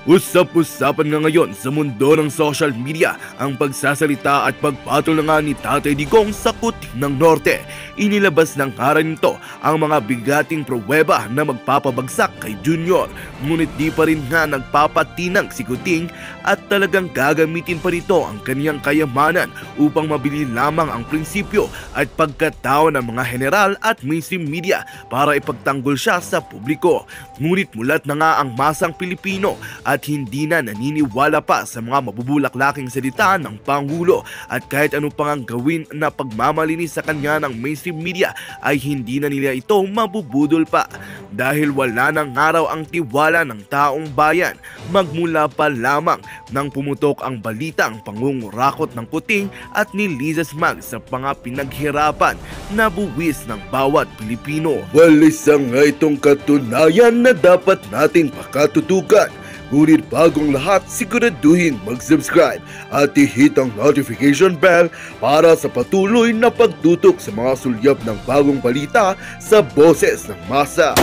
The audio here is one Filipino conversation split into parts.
Usap-usapan nga ngayon sa mundo ng social media ang pagsasalita at pagpatol nga ni Tatay Digong sa Kuting ng Norte. Inilabas ng araw nito ang mga bigating pruweba na magpapabagsak kay Junior. Ngunit di pa rin nga nagpapatinag si Kuting at talagang gagamitin pa nito ang kaniyang kayamanan upang mabili lamang ang prinsipyo at pagkatao ng mga general at mainstream media para ipagtanggol siya sa publiko. Ngunit mulat na nga ang masang Pilipino at hindi na naniniwala pa sa mga mabubulaklaking salita ng Pangulo at kahit ano pang ang gawin na pagmamalinis sa kanya ng mainstream media ay hindi na nila ito mabubudol pa dahil wala nang araw ang tiwala ng taong bayan magmula pa lamang nang pumutok ang balitang pangungurakot ng Kuting at ni Liza Smag sa mga pinaghirapan na buwis ng bawat Pilipino. Isa nga itong katunayan na dapat nating pakatutukan. Ngunit bagong lahat, siguraduhin mag-subscribe at i-hit ang notification bell para sa patuloy na pagtutok sa mga sulyap ng bagong balita sa boses ng masa.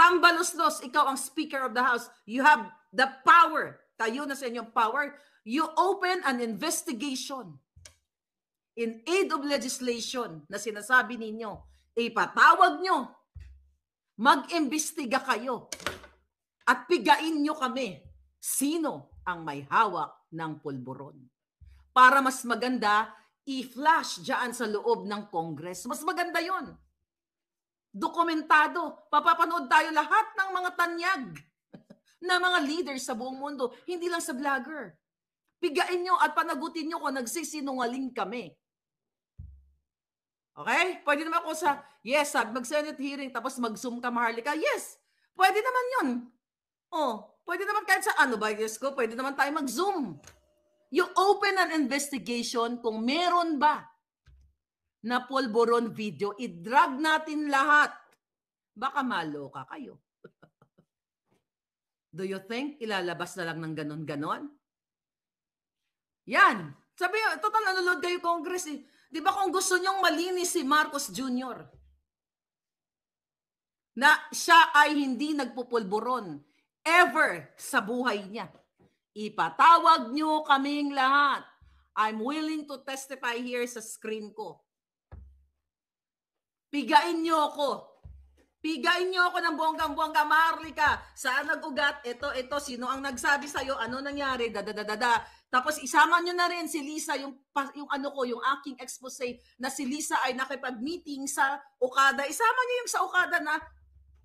Tambalos-los, ikaw ang Speaker of the House. You have the power. Kayo na sa inyong power. You open an investigation in aid of legislation na sinasabi ninyo. Ipatawag nyo. Mag-imbestiga kayo. At pigain nyo kami. Sino ang may hawak ng pulburon? Para mas maganda, i-flash dyan sa loob ng Congress. Mas maganda yon. Dokumentado. Papapanood tayo lahat ng mga tanyag na mga leaders sa buong mundo, hindi lang sa vlogger. Pigain nyo at panagutin nyo kung nagsisinungaling kami. Okay? Pwede naman ako sa, yes, mag-Senate hearing tapos mag-Zoom ka, Maharlika. Yes, pwede naman yun. Pwede naman kahit sa Diyos ko, pwede naman tayo mag-Zoom. You open an investigation kung meron ba na pulburon video, i-drag natin lahat. Baka maloka kayo. Do you think ilalabas na lang ng ganon-ganon? Yan. Sabi, total nanonood kayo Congress eh. Di ba kung gusto nyong malinis si Marcos Jr. na siya ay hindi nagpupulburon ever sa buhay niya, ipatawag nyo kaming lahat. I'm willing to testify here sa screen ko. Pigain nyo ako. Pigain nyo ako ng bonggang-bongga. Maharlika, saan nag-ugat? Ito, sino ang nagsabi sa'yo? Ano nangyari? Dadadadada. Tapos isama nyo na rin si Lisa, yung aking expose na si Lisa ay nakipag-meeting sa Okada. Isama nyo yung sa Okada na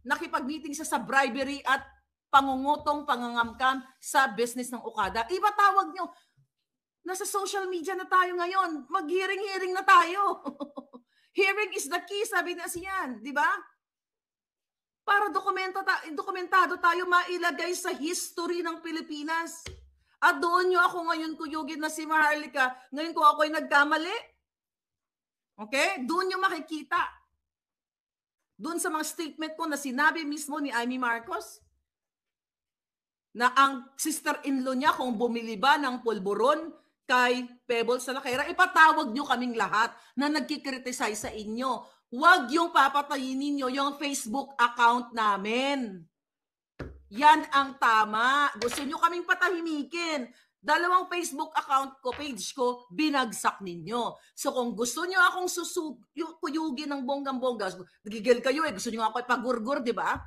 nakipag-meeting sa bribery at pangungutong, pangangamkam sa business ng Okada. Ipatawag nyo. Nasa social media na tayo ngayon. Mag-hearing-hearing na tayo. Hearing is the key, sabi na siyan, di ba? Para dokumentado tayo mailagay sa history ng Pilipinas. At doon nyo ako ngayon kuyugin na si Maharlika, ngayon ko ako'y nagkamali. Okay? Doon nyo makikita. Doon sa mga statement ko na sinabi mismo ni Amy Marcos, na ang sister-in-law niya kung bumili ba ng pulburon kay Pebbles sa Lakera, ipatawag nyo kaming lahat na nagkikriticize sa inyo. Huwag yung papatayin ninyo yung Facebook account namin. Yan ang tama. Gusto nyo kaming patahimikin. 2 Facebook account ko, page ko, binagsak ninyo. So kung gusto nyo akong kuyugin ng bonggang-bongga, nagigil kayo gusto nyo ako ipagurgur, di ba?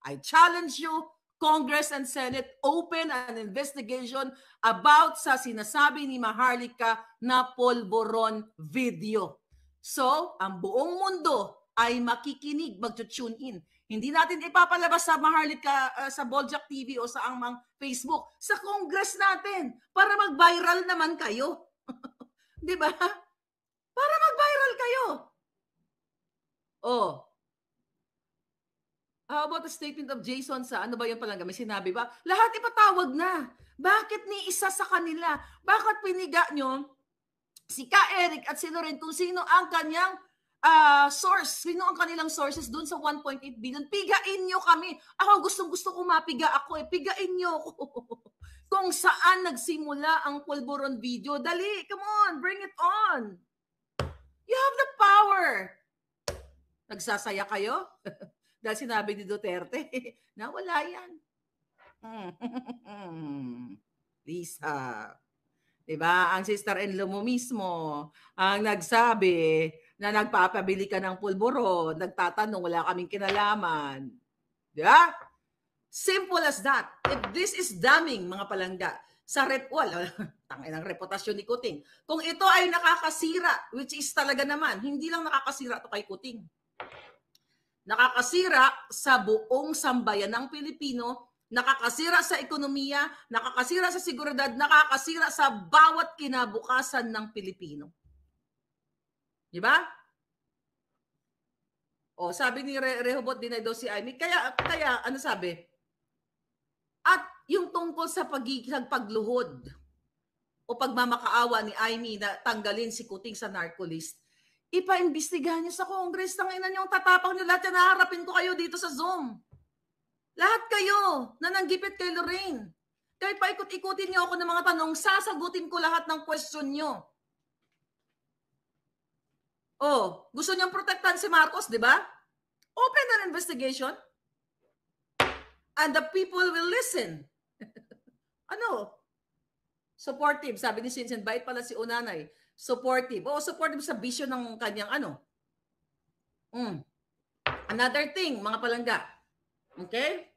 I challenge you, Congress and Senate, open an investigation about sa sinasabi ni Maharlika na pulburon video. So, ang buong mundo ay makikinig, mag-tune in. Hindi natin ipapalabas sa Maharlika, sa Boljak TV o sa amang Facebook, sa Congress natin, para mag-viral naman kayo. Di ba? Para mag-viral kayo. How about the statement of Jason sa ano ba yung palangga? May sinabi ba? Lahat ipatawag na. Bakit ni isa sa kanila? Bakit piniga nyo si Ka Eric at si Loren kung sino ang kanyang source, sino ang kanilang sources doon sa 1.8 billion? Pigain nyo kami. Ako gustong-gusto ko mapiga ako eh. Pigain nyo ako. Kung saan nagsimula ang Pulburon video. Dali, come on, bring it on. You have the power. Nagsasaya kayo? Dahil sinabi ni Duterte, na wala yan. Lisa. Diba? Ang sister-in-law mo mismo ang nagsabi na nagpapabili ka ng pulburo, nagtatanong, wala kaming kinalaman. Diba? Simple as that. If this is damning, mga palangga, sa tangin ang reputasyon ni Kuting. Kung ito ay nakakasira, which is talaga naman, hindi lang nakakasira to kay Kuting. Nakakasira sa buong sambayan ng Pilipino, nakakasira sa ekonomiya, nakakasira sa seguridad, nakakasira sa bawat kinabukasan ng Pilipino. Di ba? O, sabi ni Rehoboth Dinaydo si Amy, kaya ano sabi? At yung tungkol sa pagluhod o pagmamakaawa ni Amy na tanggalin si Kuting sa narcolist, ipaimbestigahan niyo sa Congress. Tanginan niyo ang tatapang niyo lahat. Naharapin ko kayo dito sa Zoom. Lahat kayo na nanggipit kay Lorraine. Kahit paikot-ikutin niyo ako ng mga tanong, sasagutin ko lahat ng question niyo. Oh, gusto niyong protektahan si Marcos, di ba? Open an investigation. And the people will listen. Ano? Supportive. Sabi ni Sinsen, bait pala si Unanay. Supportive. O, supportive sa vision ng kanyang ano. Another thing, mga palangga. Okay?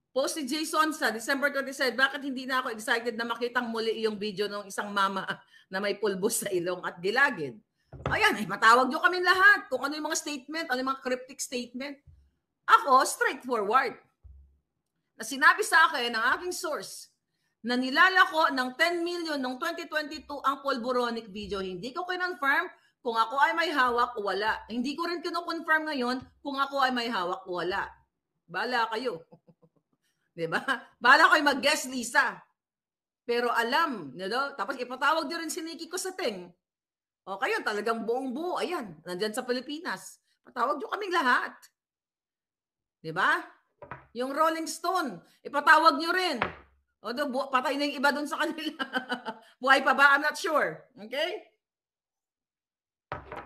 Post ni Jason sa December 27, bakit hindi na ako excited na makitang muli yung video ng isang mama na may pulbos sa ilong at gilagid? Ayan, matawag nyo kami lahat. Kung ano yung mga statement, ano yung mga cryptic statement. Ako, straightforward. Na sinabi sa akin ng aking source na nilalako ng 10 million noong 2022 ang Pulburonic video. Hindi ko kinonfirm kung ako ay may hawak o wala. Hindi ko rin kino-confirm ngayon kung ako ay may hawak o wala. Bala kayo. Diba? Bala kayo mag-guess, Lisa. Pero alam, tapos ipatawag nyo rin si Nikki Cosating. O kayo, talagang buong-buo, ayan, nandyan sa Pilipinas. Patawag nyo kaming lahat. Diba? Yung Rolling Stone, ipatawag nyo rin. O, patay na yung iba dun sa kanila. Buhay pa ba? I'm not sure. Okay?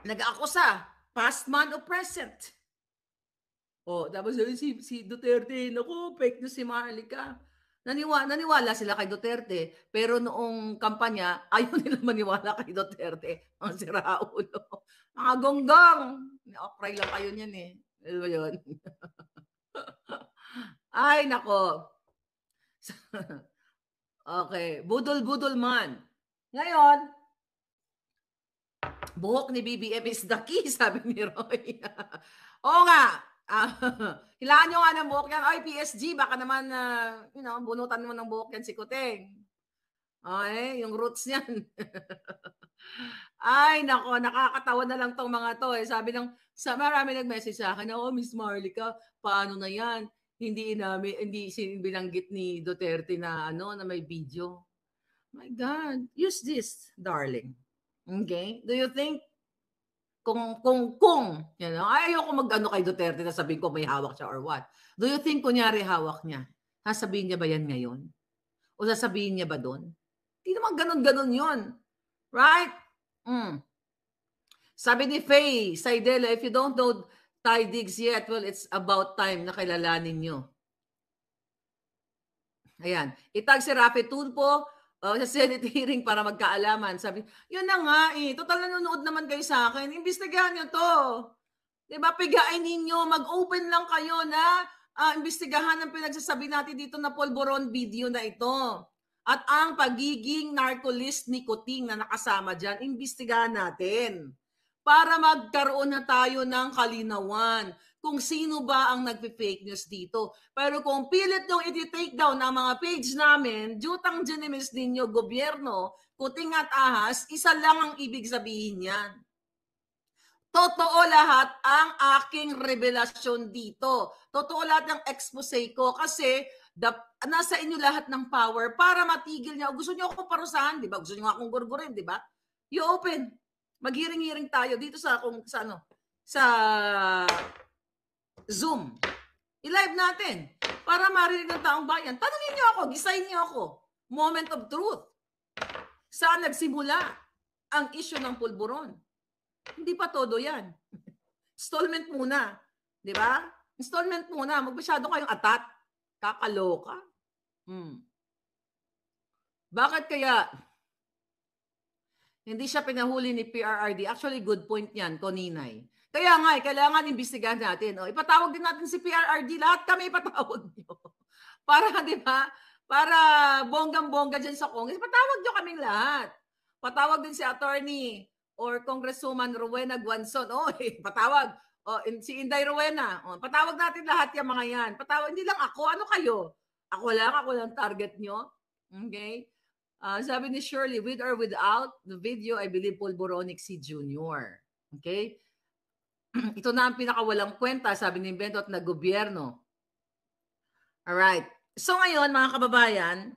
Nag-akusa, past man o present. O, tapos si Duterte, naku, fake news si Marlica. Naniwala sila kay Duterte, pero noong kampanya, ayaw nila maniwala kay Duterte. Mga siraulo. Mga gonggong. Okray lang kayo niyan eh. Ano ba yun? Ay, nako. Okay. Budol-budol man. Ngayon, buhok ni BBM is the key, sabi ni Roy. Oo nga. Hilaan nyo nga ng buhok yan. Ay, PSG, baka naman, bunutan mo ng buhok yan si Kuting. Ay, yung roots niyan. Ay, nako, nakakatawa na lang tong mga to. Marami nag-message sa akin, Miss Marlica, paano na yan? Hindi binanggit ni Duterte na may video. My God, use this, darling. Okay? Do you think ayoko mag-ano kay Duterte na sabihin ko may hawak siya or what? Do you think kunyari hawak niya? Sasabihin niya ba yan ngayon? O sasabihin niya ba doon? Hindi naman ganun-ganun yun. Right? Sabi ni Faye Saidela, if you don't know Ty Diggs yet, well, it's about time na kilalanin nyo. Ayan. Itag si Rafi Tulpo, sa Senate hearing para magkaalaman. Sabi, yun na nga total nanonood naman kayo sa akin. Imbestigahan nyo to. Diba? Pigain ninyo. Mag-open lang kayo na imbestigahan ang pinagsasabi natin dito na Pulburon video na ito. At ang pagiging narcolist ni Kuting na nakasama dyan, imbestigahan natin. Para magkaroon na tayo ng kalinawan kung sino ba ang nagpe-fake news dito. Pero kung pilit nyung iti-take down ang mga page namin, jutang genimis ninyo, gobyerno, Kuting at ahas, isa lang ang ibig sabihin yan. Totoo lahat ang aking revelasyon dito. Totoo lahat ng expose ko kasi nasa inyo lahat ng power para matigil niya. Gusto niyo ako parusahan, di ba? Gusto niyo akong gurgurin, di ba? You open. Maghiring-hiring tayo dito sa sa Zoom. I-live natin para marinig ng taong bayan. Tanungin niyo ako, gisahin niyo ako. Moment of truth. Saan nagsimula ang issue ng pulburon? Hindi pa todo yan. Installment muna. Di ba? Installment muna. Magmasyado kayong atat. Kakaloka. Bakit kaya hindi siya pinahuli ni PRRD? Actually, good point yan, Koninay. Kaya nga, kailangan imbestigahan natin. O, ipatawag din natin si PRRD. Lahat kami ipatawag nyo. Para, di ba? Para bonggang-bongga dyan sa Congress. Patawag nyo kaming lahat. Patawag din si Attorney or Congresswoman Rowena Guanzon. O, patawag. O, si Inday Rowena. O, patawag natin lahat yung mga yan. Patawag, hindi lang ako. Ano kayo? Ako lang target nyo. Okay? Sabi ni Shirley, with or without the video, I believe Pulboronic si Junior. Okay? Ito na ang pinakawalang kwenta, sabi ni Bentot na gobyerno. Alright. So ngayon, mga kababayan,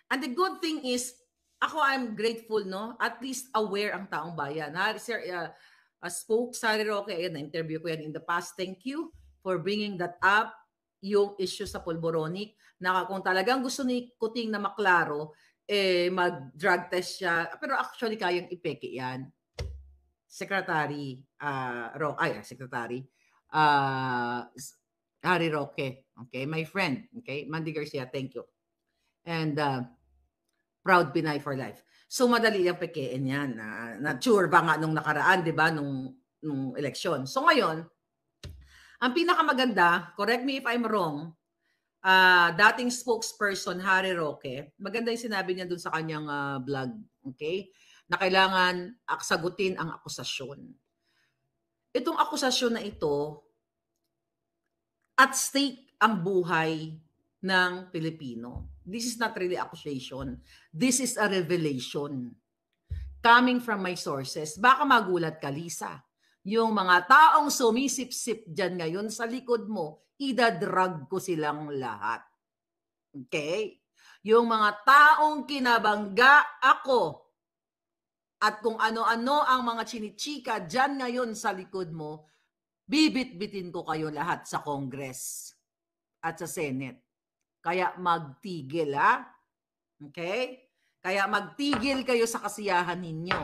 and the good thing is, ako I'm grateful, no? At least aware ang taong bayan. Sir, spoke, Sari Roque, ayan, na-interview ko yan in the past. Thank you for bringing that up, yung issue sa Pulboronic. Na kung talagang gusto ni Kuting na maklaro, mag-drug test siya. Pero actually, kayang ipeke yan. Secretary Harry Roque. Okay, my friend. Okay, Mandy Garcia, thank you. And proud Pinay for life. So, madali yung pekein yan. Na-sure ba nga nung nakaraan, di ba, nung eleksyon. So, ngayon, ang pinakamaganda, correct me if I'm wrong, dating spokesperson Harry Roque, maganda yung sinabi niya dun sa kanyang blog, okay? Na kailangan sagutin ang akusasyon. Itong akusasyon na ito, at stake ang buhay ng Pilipino. This is not really accusation. This is a revelation. Coming from my sources. Baka magulat ka, Lisa. Yung mga taong sumisip-sip dyan ngayon sa likod mo, idadrag ko silang lahat. Okay? Yung mga taong kinabangga ako at kung ano-ano ang mga chinichika dyan ngayon sa likod mo, bibit-bitin ko kayo lahat sa Congress at sa Senate. Kaya magtigil, ha? Okay? Kaya magtigil kayo sa kasiyahan ninyo.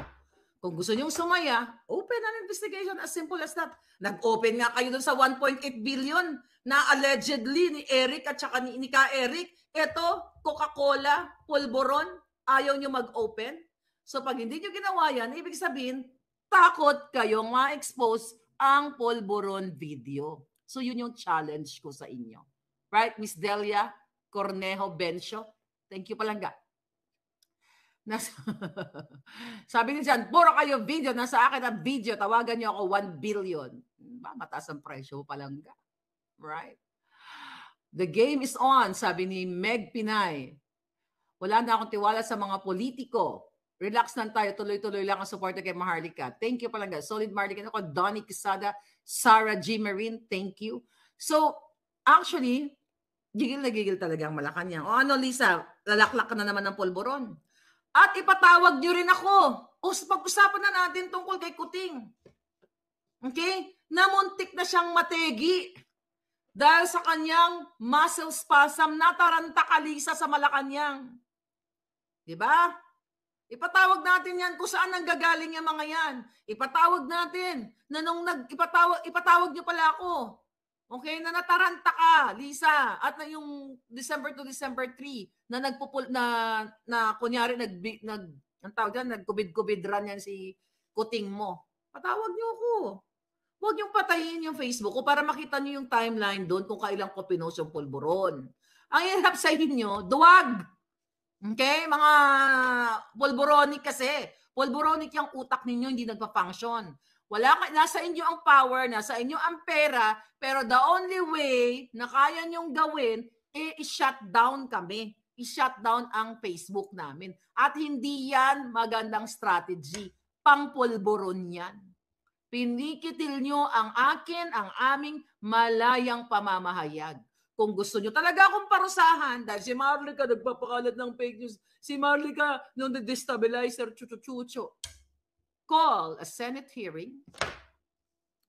Kung gusto nyong sumaya, open an investigation, as simple as that. Nag-open nga kayo dun sa 1.8 billion na allegedly ni Eric at saka ni Ka Eric. Ito, Coca-Cola, Pulboron, ayaw nyo mag-open. So pag hindi nyo ginawa yan, ibig sabihin, takot kayong ma-expose ang Pulboron video. So yun yung challenge ko sa inyo. Right, Miss Delia Cornejo Bencio? Thank you palangga. Sabi niya dyan, puro kayo video, nasa akin ang video, tawagan niyo ako 1 billion. Mataas ang presyo palangga. Right? The game is on, sabi ni Meg Pinay. Wala na akong tiwala sa mga politiko. Relax lang tayo, tuloy-tuloy lang ang support kay Maharlika. Thank you palangga. Solid Maharlika ako, Donnie Quesada, Sarah G. Marine, thank you. So, actually, gigil na gigil talaga ang Malacanang. O ano, Lisa, lalaklak ka na naman ng Pulboron. At ipatawag nyo rin ako. O pag-usapan na natin tungkol kay Kuting. Okay? Namuntik na siyang mategi. Dahil sa kanyang muscle spasm, nataranta ka, Lisa, sa Malacanang. Diba? Ipatawag natin yan kung saan nanggagaling yung mga yan. Ipatawag natin na nung ipatawag nyo pala ako. Okay, na nataranta ka, Lisa, at na yung December to December 3 na kunyari ang tawag dyan, nag-COVID run yan si Kuting mo. Patawag niyo ako. Huwag niyong patayin yung Facebook ko para makita niyo yung timeline doon kung kailan ko pinost yung Pulboron. Ang hirap sa inyo, duwag. Okay, mga Pulboronic kasi. Pulboronic yung utak ninyo, hindi nagpa-function. Nasa inyo ang power, nasa inyo ang pera, pero the only way na kaya nyong gawin, i-shut down kami. I-shut down ang Facebook namin. At hindi yan magandang strategy. Pang-pulboron yan. Pinikitil nyo ang aming malayang pamamahayag. Kung gusto nyo talaga akong parusahan, dahil si Maharlika nagpapakalat ng fake news, si Maharlika nung destabilizer, chucho-chucho. call a Senate hearing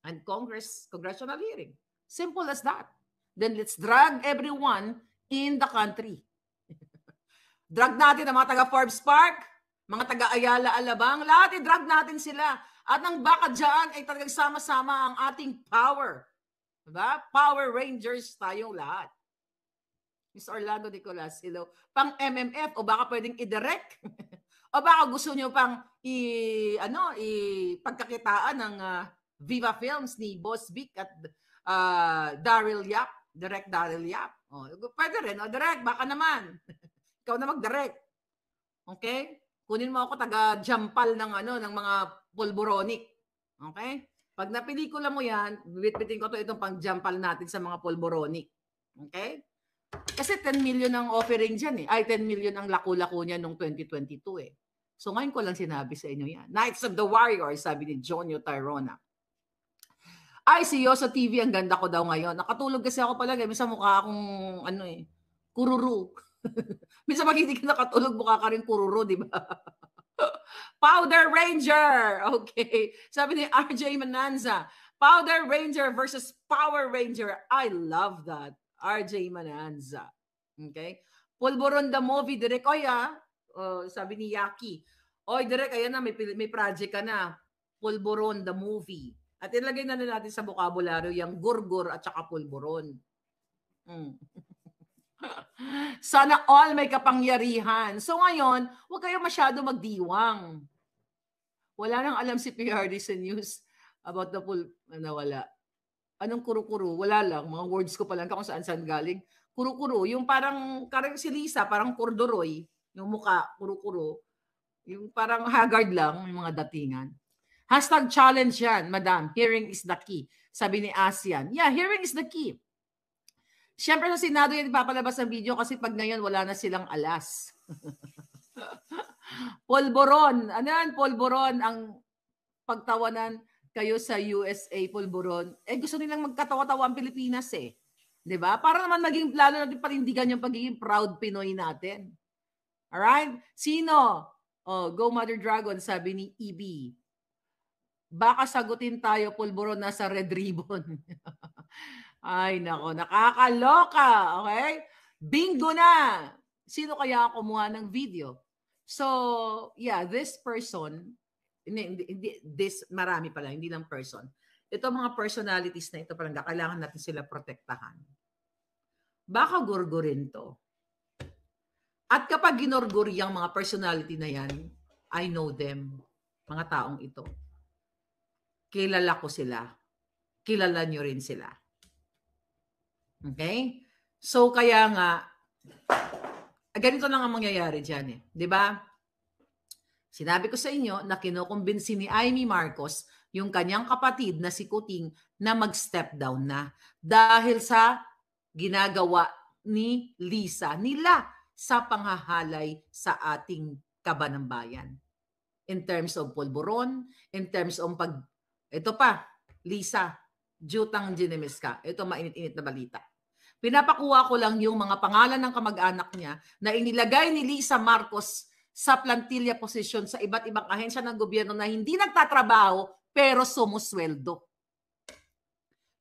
and congressional hearing. Simple as that. Then let's drag everyone in the country. Drag natin ang mga taga Forbes Park, mga taga Ayala Alabang, lahat i-drag natin sila. At ang baka dyan ay talagang sama-sama ang ating power. Diba? Power Rangers tayong lahat. Miss Orlando Nicolas, hello. Pang MMF o baka pwedeng i-direct? O baka gusto nyo pang pagkakitaan ng Viva Films ni Boss Vic at Daryl Yap, direct Daryl Yap. O, pwede rin, o direct, baka naman. Ikaw na mag-direct. Okay? Kunin mo ako taga-jampal ng mga pulboronic. Okay? Pag napelikula mo yan, bibit-bitin ko itong pang-jampal natin sa mga pulboronic. Okay? Kasi 10 million ang offering dyan eh. Ay, 10 million ang lako-lako niya noong 2022 eh. So ngayon ko lang sinabi sa inyo yan. Knights of the Warriors, sabi ni Jonyo Tyrona. Ay, si Yoso TV, ang ganda ko daw ngayon. Nakatulog kasi ako palagi. Minsan mukha akong, kururu. Minsan pag hindi ka nakatulog, mukha ka rin kururu, di ba? Powder Ranger! Okay. Sabi ni RJ Mananza, Powder Ranger versus Power Ranger. I love that. RJ Mananza. Okay. Pulburon the movie, direct. Oy, sabi ni Yaki. Oy, direct, ayan na, may project ka na. Pulburon the movie. At ilagay na natin sa bokabularyo yung gurgur at saka pulburon. Sana all may kapangyarihan. So ngayon, huwag kayo masyado magdiwang. Wala nang alam si PRD sa news about the wala. Anong kuro-kuro? Wala lang. Mga words ko pa lang kung saan-saan galing. Kuro-kuro. Yung parang si Lisa, parang kordoroy. Yung muka, kuro-kuro. Yung parang haggard lang, yung mga datingan. #challenge yan, madam. Hearing is the key. Sabi ni ASEAN. Yeah, hearing is the key. Siyempre sa Senado yan ipapalabas ang video kasi pag ngayon wala na silang alas. Polboron. Ano yan? Polboron ang pagtawanan kayo sa USA, Polboron. Gusto nilang magkatawa-tawa ang Pilipinas eh. 'Di ba? Para naman maging lalo natin panindigan yung pagiging proud Pinoy natin. Alright? Sino? Oh, Go Mother Dragon, sabi ni EB. Baka sagutin tayo, Polboron, nasa red ribbon. Ay, nako, nakakaloka. Okay? Bingo na! Sino kaya kumuha ng video? So, yeah, this person, marami pala, hindi lang person. Ito mga personalities na ito, parang kailangan natin sila protektahan. Baka gurgurin to. At kapag ginurgur yung mga personality na yan, I know them, mga taong ito. Kilala ko sila. Kilala nyo rin sila. Okay? So, kaya nga, ganito lang ang mangyayari dyan eh. Diba? Sinabi ko sa inyo na kinukumbinsi ni Amy Marcos yung kanyang kapatid na si Kuting na mag-step down na dahil sa ginagawa ni Lisa nila sa panghahalay sa ating kaban ng bayan. In terms of pulburon, in terms of ito pa, Lisa, jutang ginemis ka. Ito mainit-init na balita. Pinapakuha ko lang yung mga pangalan ng kamag-anak niya na inilagay ni Lisa Marcos sa plantilla position sa iba't ibang ahensya ng gobyerno na hindi nagtatrabaho pero sumusweldo.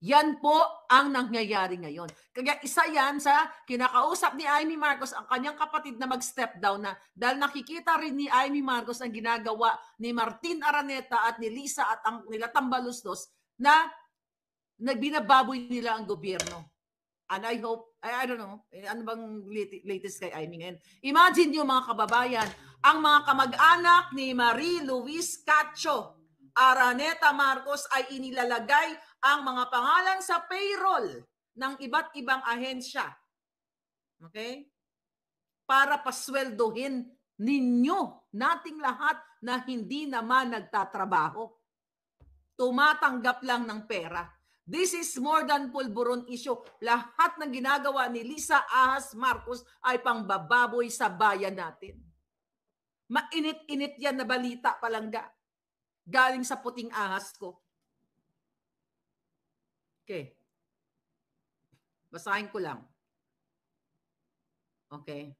Yan po ang nangyayari ngayon. Kaya isa yan sa kinakausap ni Amy Marcos ang kanyang kapatid na mag-step down na dahil nakikita rin ni Amy Marcos ang ginagawa ni Martin Araneta at ni Lisa at ang nila Tambaluslos na nagbinababoy nila ang gobyerno. And I hope, I don't know, ano bang latest kay Amy ngayon? Imagine nyo mga kababayan, ang mga kamag-anak ni Marie Luis Cacho Araneta Marcos ay inilalagay ang mga pangalan sa payroll ng iba't ibang ahensya. Okay? Para pasweldohin ninyo, nating lahat na hindi naman nagtatrabaho. Tumatanggap lang ng pera. This is more than pulburon issue. Lahat ng ginagawa ni Lisa Ahas Marcos ay pangbababoy sa bayan natin. Mainit-init yan na balita palangga. Galing sa puting ahas ko. Okay. Basahin ko lang. Okay.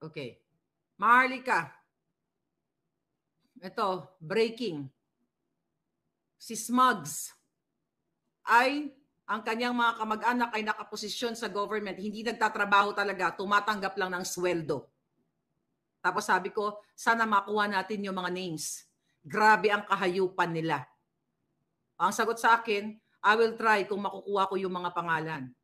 Okay. Maharlika. Ito, breaking. Si Smugs ay ang kanyang mga kamag-anak ay nakaposisyon sa government, hindi nagtatrabaho talaga, tumatanggap lang ng sweldo. Tapos sabi ko, sana makuha natin yung mga names. Grabe ang kahayupan nila. Ang sagot sa akin, I will try kung makukuha ko yung mga pangalan.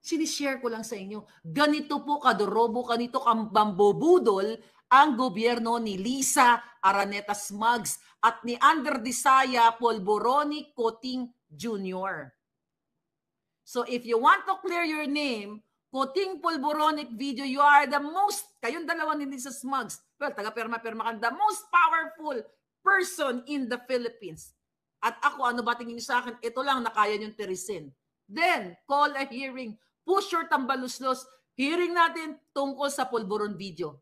Sinishare ko lang sa inyo. Ganito po kadorobo, ganito kambambobudol ang gobyerno ni Lisa Araneta Smugs at ni Under Disaya Polboroni Coting Jr. So if you want to clear your name, Coting Polboronic video, you are the most, kayong dalawa ni Lisa Smugs, well, taga-perma-perma ka, the most powerful person in the Philippines. At ako, ano ba tingin niyo sa akin? Ito lang na kaya niyong tirisin. Then, call a hearing. Push your tambaluslos. Hearing natin tungkol sa Polboron video.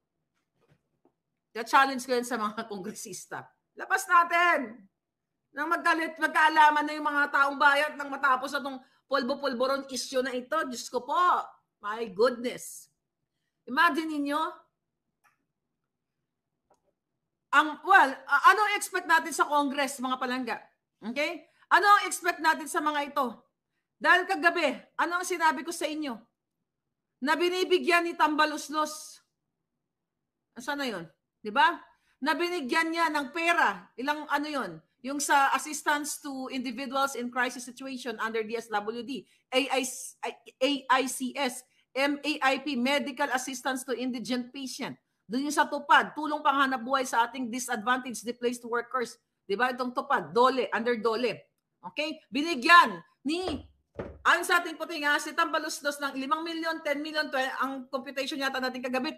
Challenge ko yan sa mga kongresista. Labas natin! Nang magkalit, magkaalaman na yung mga taong bayan nang matapos na itong polbo-polboron issue na ito. Diyos ko po. My goodness. Imagine ninyo, ano expect natin sa Congress, mga palangga? Okay? Ano ang expect natin sa mga ito? Dahil kagabi, ano ang sinabi ko sa inyo? Na binibigyan ni Tambaluslos. Saan na yun? Diba? Na binigyan niya ng pera. Ilang ano yun? Yung sa assistance to individuals in crisis situation under DSWD, AICS, MAIP, Medical Assistance to Indigent Patient. Doon yung sa tupad, tulong panghanap buhay sa ating disadvantaged displaced workers. Diba? Itong tupad, DOLE, under DOLE. Okay? Binigyan ni, ayon sa ating puting, si Tambaluslos ng 5 million, 10 million, ang computation yata natin kagabi,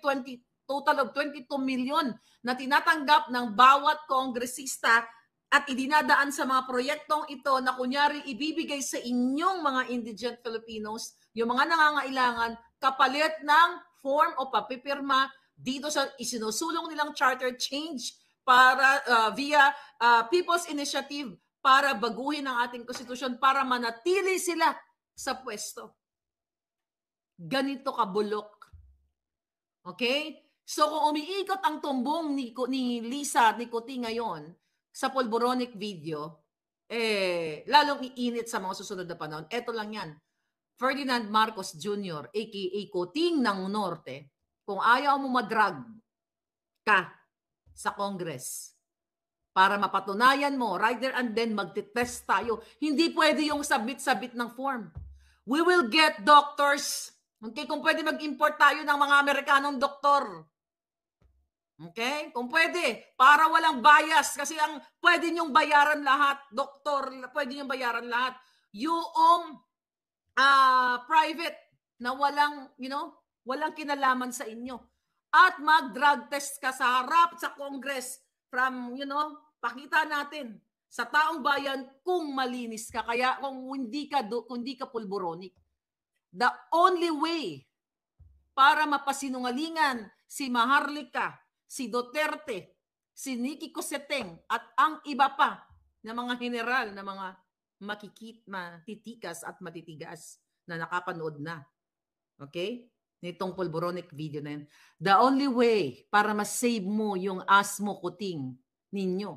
total of 22 million na tinatanggap ng bawat kongresista at idinadaan sa mga proyektong ito na kunyari ibibigay sa inyong mga indigent Filipinos, yung mga nangangailangan, kapalit ng form o papipirma dito sa isinusulong nilang charter change para via People's Initiative para baguhin ang ating konstitusyon para manatili sila sa pwesto. Ganito kabulok. Okay? So kung umiikot ang tumbong ni Lisa ni Coting ngayon sa Polboronic video, lalong iinit sa mga susunod na panahon. Ito lang yan. Ferdinand Marcos Jr., aka Coting ng Norte, kung ayaw mo madrag ka sa Congress para mapatunayan mo, right there and then magtitest tayo. Hindi pwede yung sabit-sabit ng form. We will get doctors. Okay, kung pwede mag-import tayo ng mga Amerikanong doktor. Okay? Kung pwede, para walang bias. Kasi ang pwede nyong bayaran lahat, doktor, pwede nyong bayaran lahat. Yung private na walang, walang kinalaman sa inyo. At mag-drug test ka sa harap sa Congress from, pakita natin sa taong bayan kung malinis ka. Kaya kung hindi ka pulboronic. The only way para mapasinungalingan si Maharlika, si Duterte, si Nicky Cosseteng, at ang iba pa na mga general na mga matitikas at matitigas na nakapanood na. Okay? Nitong Polboronic video na yun. The only way para ma-save mo yung asmo Coting ninyo.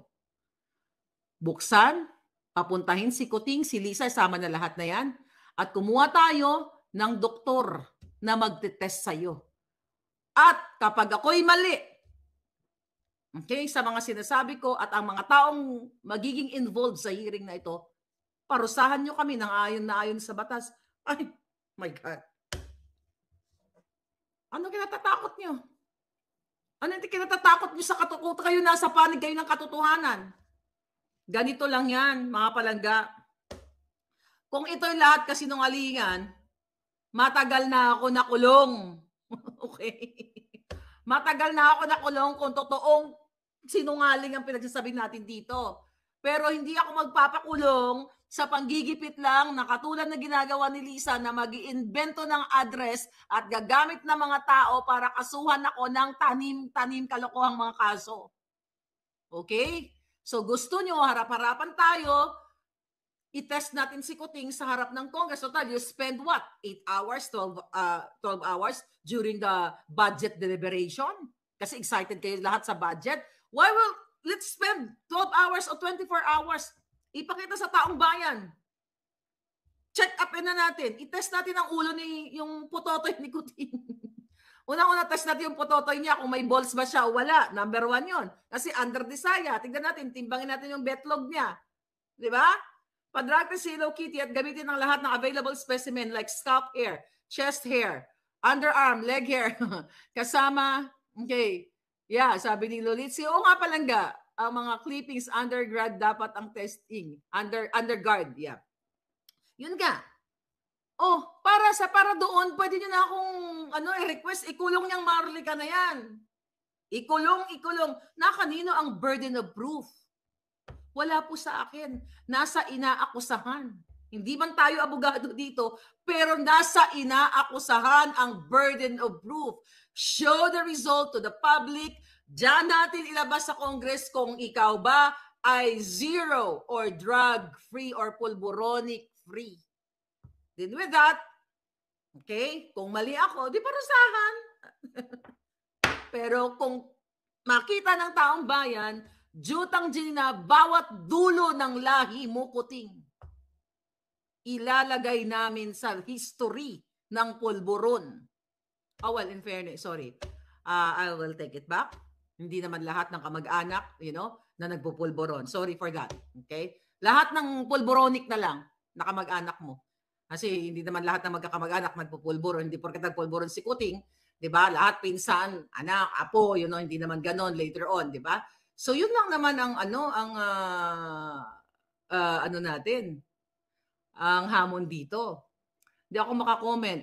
Buksan, papuntahin si Coting, si Lisa, sama na lahat na yan, at kumuha tayo ng doktor na magte-test sa'yo. At kapag ako'y mali, okay, sa mga sinasabi ko at ang mga taong magiging involved sa hearing na ito, parusahan nyo kami ng ayon na ayon sa batas. Ay, my God. Ano kinatatakot nyo? Ano hindi kinatatakot nyo sa katutuhan? Kayo nasa panig kayo ng katotohanan. Ganito lang yan, mga palangga. Kung ito'y lahat kasinungalingan, matagal na ako nakulong. Okay? Matagal na ako nakulong kung totoong sinungaling ang pinagsasabi natin dito. Pero hindi ako magpapakulong sa panggigipit lang na katulad na ginagawa ni Lisa na mag-iimbento ng address at gagamit ng mga tao para kasuhan ako ng tanim-tanim kalokohang mga kaso. Okay? So gusto nyo, harap-harapan tayo, I-test natin si Kuting sa harap ng Congress. Total, you spend what? 8 hours, 12 hours during the budget deliberation? Kasi excited kayo lahat sa budget. Let's spend 12 hours o 24 hours. Ipakita sa taong bayan. Check up na natin. I-test natin ang ulo yung putotoy ni Kuting. Unang-una test natin yung putotoy niya kung may balls ba siya o wala. Number 1 yon. Kasi under desire. Tignan natin, timbangin natin yung betlog niya. Di ba? Pag-drug test si Hello Kitty at gamitin ng lahat ng available specimen like scalp hair, chest hair, underarm, leg hair. Kasama, okay. Yeah, sabi ni Lolitsi, oo nga palangga, ang mga clippings undergrad dapat ang testing. Underguard, yeah. Yun nga. Oh, para doon, pwede nyo na akong request, ikulong niyang Marlica na yan. Ikulong. Na kanino ang burden of proof? Wala po sa akin. Nasa inaakusahan. Hindi man tayo abogado dito, pero nasa inaakusahan ang burden of proof. Show the result to the public. Diyan natin ilabas sa Congress kung ikaw ba ay zero or drug-free or pulboronic-free. Then with that, okay, kung mali ako, di parusahan. Pero kung makita ng taong bayan, jutang na bawat dulo ng lahi mo, Kuting, ilalagay namin sa history ng pulburon. Oh, well, in fairness, sorry. I will take it back. Hindi naman lahat ng kamag-anak, na nagpupulburon. Sorry for that. Okay? Lahat ng pulboronic na lang na kamag-anak mo. Kasi hindi naman lahat ng magkakamag-anak nagpupulburon. Hindi porket nagpulburon si Kuting, 'di ba? Lahat pinsan, anak, apo, hindi naman ganon later on, 'di ba? So yun lang naman ang natin. Ang hamon dito. Hindi ako maka-comment.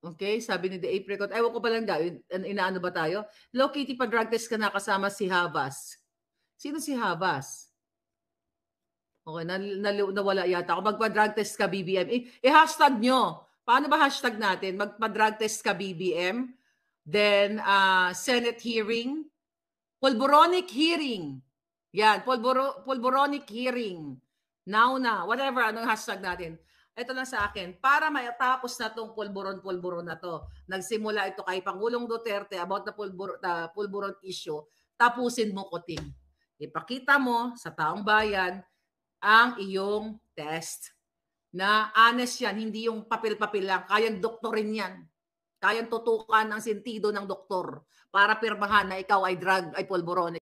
Okay, sabi ni The Apricot, ewan ko pa lang inaano ba tayo? Hello Kitty, pag-drug test ka na kasama si Habas. Sino si Habas? Okay, nawala yata ako. Magpa-drug test ka BBM. I-hashtag nyo. Paano ba hashtag natin? Magpa-drug test ka BBM. Then, Senate hearing. Pulboronic hearing. Yan, pulboronic hearing. Now na. Whatever, anong hashtag natin. Ito na sa akin. Para matapos na itong pulburon na to. Nagsimula ito kay Pangulong Duterte about the pulburon issue. Tapusin mo, Kuting. Ipakita mo sa taong bayan ang iyong test na honest yan, hindi yung papel-papel lang. Kayang doktorin yan. Kayang tutukan ang sentido ng doktor para pirmahan na ikaw ay pulboronic.